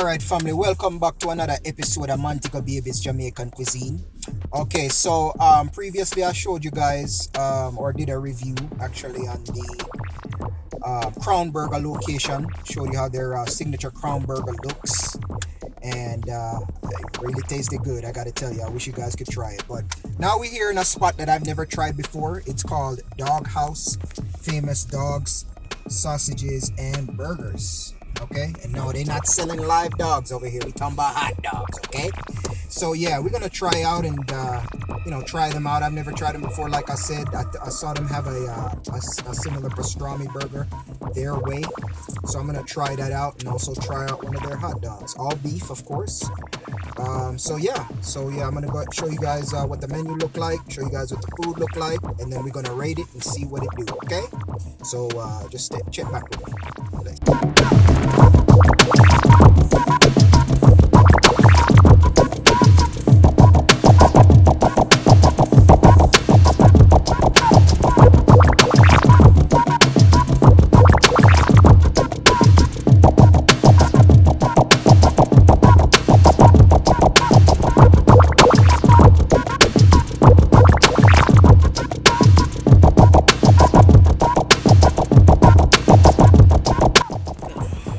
Alright, family, welcome back to another episode of Mantica Baby's Jamaican Cuisine. Okay, so previously I showed you guys or did a review actually on the Crown Burger location. Showed you how their signature Crown Burger looks, and it really tasted good. I gotta tell you, I wish you guys could try it. But now we're here in a spot that I've never tried before. It's called Dog Haus, famous dogs, sausages, and burgers. Okay, and no, they're not selling live dogs over here. We talking about hot dogs. Okay, so yeah, we're gonna try out and try them out. I've never tried them before. Like I said, I saw them have a similar pastrami burger their way, so I'm gonna try that out and also try out one of their hot dogs, all beef, of course. So yeah, I'm gonna go show you guys what the menu look like, show you guys what the food look like, and then we're gonna rate it and see what it do. Okay, so just check back with me.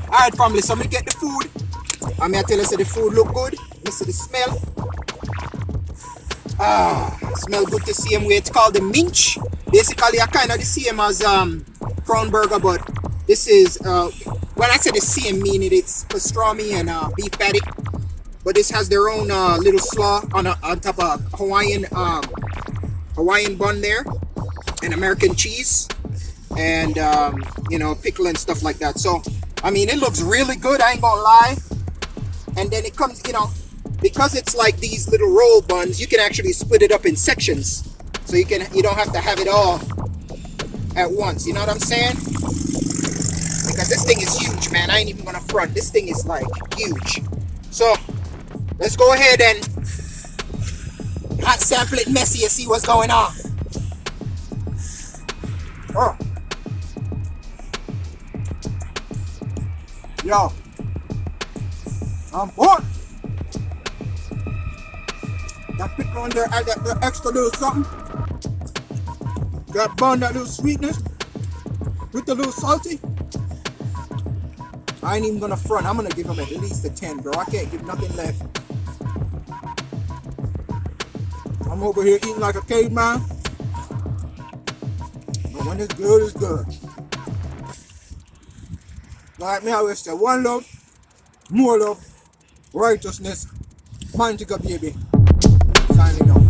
Alright, family, so I'm gonna get the food. I'm gonna tell you, so the food look good. Listen to the smell. Smell good to see way. It's called the Mensch. Basically, I kind of the same as Crown Burger, but this is when I say the same, meaning it's pastrami and beef patty. But this has their own little slaw on top of Hawaiian bun there, and American cheese, and pickle and stuff like that. So I mean, it looks really good, I ain't gonna lie. And then it comes, because it's like these little roll buns, you can actually split it up in sections. So you don't have to have it all at once, you know what I'm saying? Because this thing is huge, man. I ain't even gonna front. This thing is like huge. So let's go ahead and hot sample it messy and see what's going on. Oh. Yo, I'm bored. That pickle on there, add that extra little something. That bun, that little sweetness with the little salty. I ain't even gonna front. I'm gonna give them at least a 10, bro. I can't give nothing left. I'm over here eating like a caveman. But when it's good, it's good. Like me, I wish that one love, more love, righteousness, Mantica Baby. Signing off.